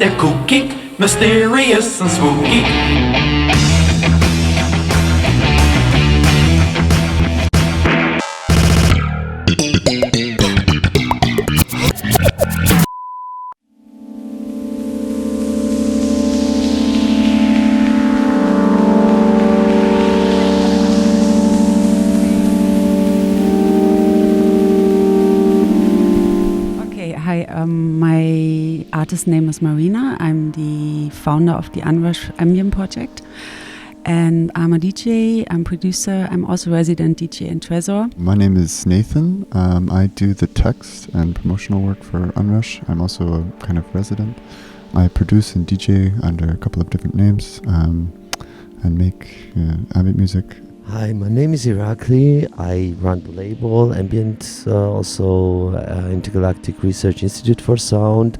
they're kooky, mysterious and spooky. My artist name is Mareena. I'm the founder of the Unrush ambient project, and I'm a DJ, I'm producer, I'm also resident DJ in Tresor. My name is Nathan. I do the text and promotional work for Unrush. I'm also a kind of resident. I produce and DJ under a couple of different names and make ambient music. Hi, my name is Irakli. I run the label Ambient, also Intergalactic Research Institute for Sound,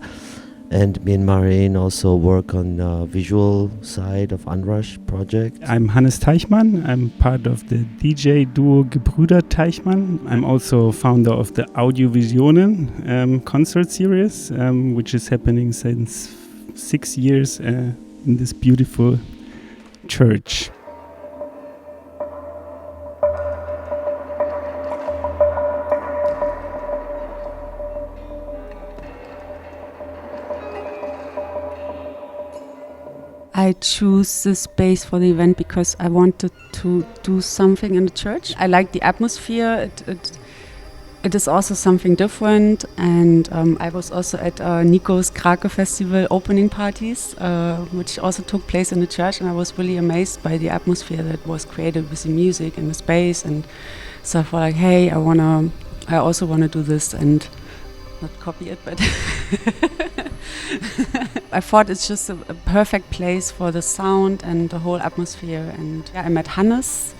and me and Mareena also work on the visual side of Unrush project. I'm Hannes Teichmann. I'm part of the DJ duo gefördert Teichmann. I'm also founder of the Audiovisionen concert series, which is happening since 6 years in this beautiful church. I choose this space for the event because I wanted to do something in the church. I like the atmosphere. It is also something different, and I was also at Nico's KRAKE festival opening parties, which also took place in the church, and I was really amazed by the atmosphere that was created with the music and the space. And so I thought, like, hey, I also want to do this and not copy it, but I thought it's just a perfect place for the sound and the whole atmosphere. And I met Hannes,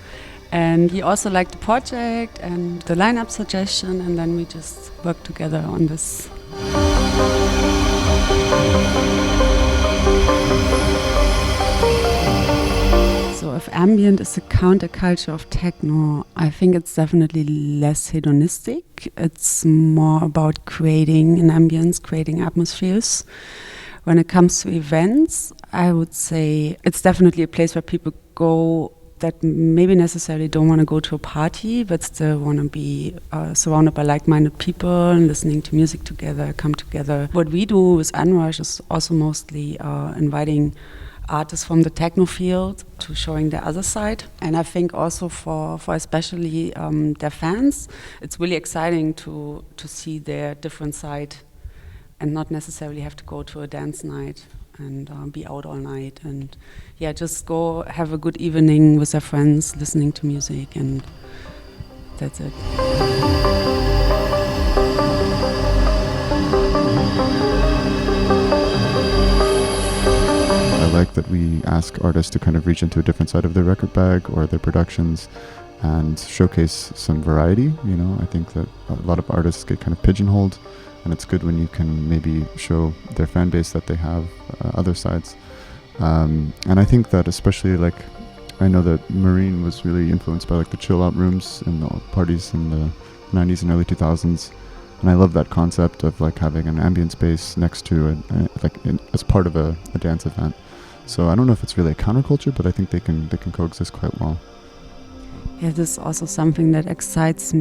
and he also liked the project and the lineup suggestion, and then we just worked together on this. So if ambient is a counterculture of techno, I think it's definitely less hedonistic. It's more about creating an ambience, creating atmospheres. When it comes to events, I would say it's definitely a place where people go that maybe necessarily don't want to go to a party, but still want to be surrounded by like-minded people and listening to music together, come together. What we do with Unrush is also mostly inviting artists from the techno field to showing the other side. And I think also for especially their fans, it's really exciting to see their different side and not necessarily have to go to a dance night and be out all night. And yeah, just go have a good evening with their friends, listening to music, and that's it. I like that we ask artists to kind of reach into a different side of their record bag or their productions and showcase some variety. You know, I think that a lot of artists get kind of pigeonholed, and it's good when you can maybe show their fan base that they have other sides. And I think that especially, like, I know that Mareena was really influenced by like the chill out rooms in the parties in the 90s and early 2000s. And I love that concept of like having an ambient space next to as part of a dance event. So I don't know if it's really a counterculture, but I think they can coexist quite well. Yeah, this is also something that excited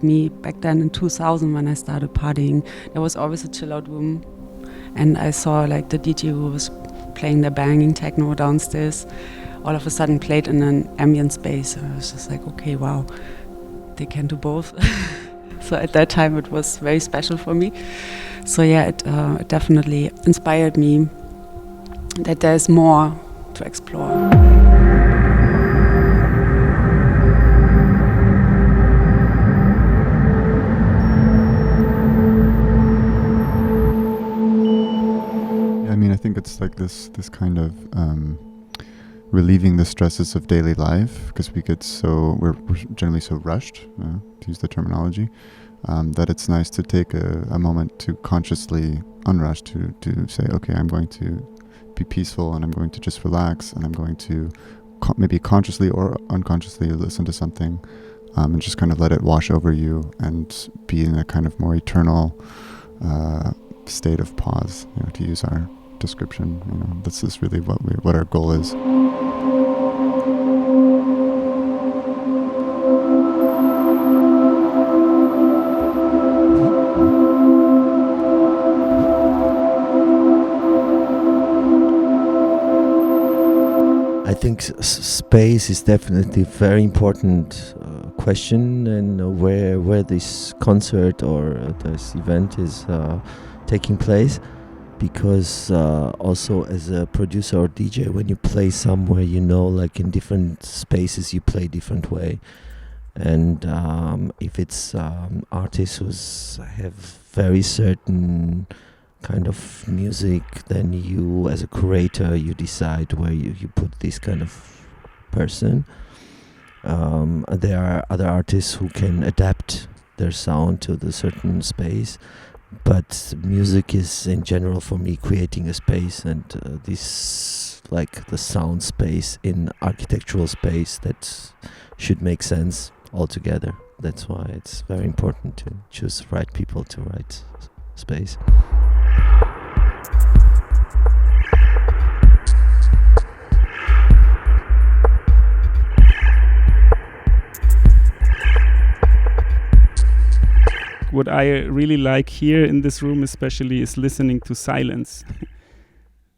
me back then in 2000 when I started partying. There was always a chill out room, and I saw like the DJ who was playing the banging techno downstairs all of a sudden played in an ambient space. I was just like, okay, wow, they can do both. So at that time it was very special for me. So yeah, it definitely inspired me that there's more to explore. I mean, I think it's like this kind of relieving the stresses of daily life, because we're generally so rushed, to use the terminology, that it's nice to take a moment to consciously unrush, to say, okay, I'm going to be peaceful and I'm going to just relax and I'm going to maybe consciously or unconsciously listen to something and just kind of let it wash over you and be in a kind of more eternal state of pause, to use our description. This is really what our goal is. I think space is definitely a very important question, and where this concert or this event is taking place, because also as a producer or DJ, when you play somewhere, like in different spaces you play different way, and if it's artists who have very certain kind of music, then you as a curator, you decide where you put this kind of person. There are other artists who can adapt their sound to the certain space, but music is in general for me creating a space, and this like the sound space in architectural space that should make sense altogether. That's why it's very important to choose the right people to right space. What I really like here in this room especially is listening to silence.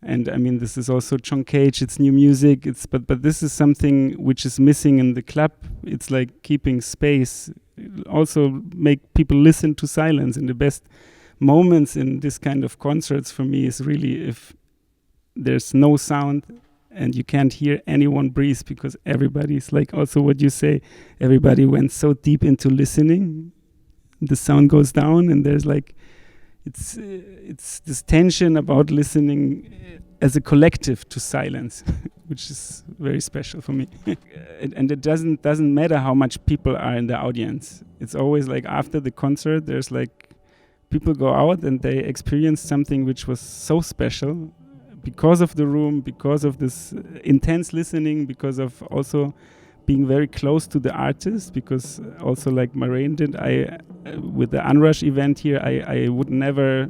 And I mean, this is also John Cage, it's new music, but this is something which is missing in the club. It's like keeping space, also make people listen to silence. And the best moments in this kind of concerts for me is really if there's no sound and you can't hear anyone breathe, because everybody's like, also what you say, everybody went so deep into listening. The sound goes down, and there's like, it's this tension about listening as a collective to silence, which is very special for me. And it doesn't matter how much people are in the audience. It's always like after the concert, there's like people go out and they experience something which was so special because of the room, because of this intense listening, because of also being very close to the artist, because also like Mareena did, with the Unrush event here, I would never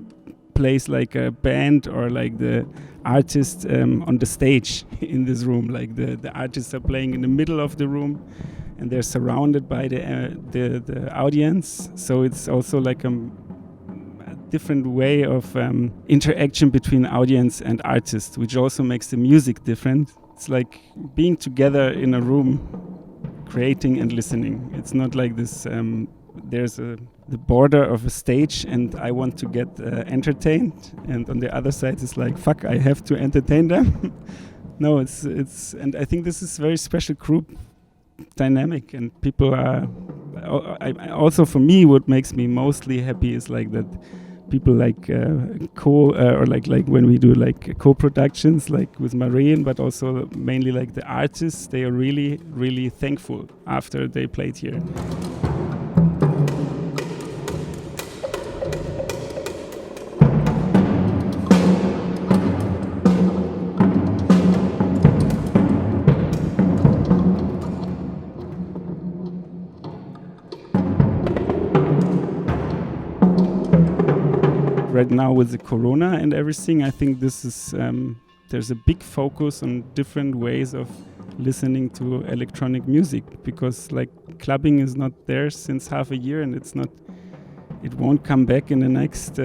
place like a band or like the artist on the stage in this room. Like the artists are playing in the middle of the room and they're surrounded by the audience. So it's also like a different way of interaction between audience and artist, which also makes the music different. It's like being together in a room, creating and listening. It's not like this, there's the border of a stage and I want to get entertained, and on the other side it's like, fuck, I have to entertain them. No, it's and I think this is very special group dynamic, and people are, also for me, what makes me mostly happy is like that people like or like when we do like co-productions like with Mareena, but also mainly like the artists, they are really, really thankful after they played here. Right now with the corona and everything, I think this is there's a big focus on different ways of listening to electronic music, because like clubbing is not there since half a year, and it won't come back in the next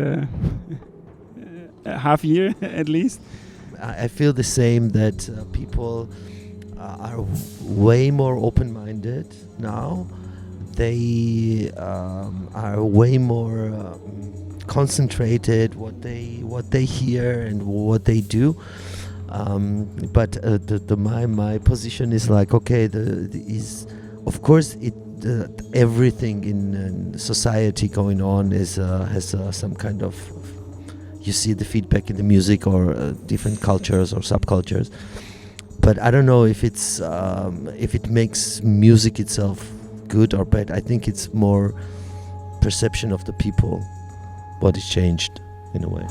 half year at least. I feel the same, that people are way more open-minded now. They are way more concentrated what they hear and what they do, but my position is like, okay, is of course everything in society going on is has some kind of, you see the feedback in the music or different cultures or subcultures, but I don't know if it's if it makes music itself good or bad. I think it's more perception of the people what is changed in a way.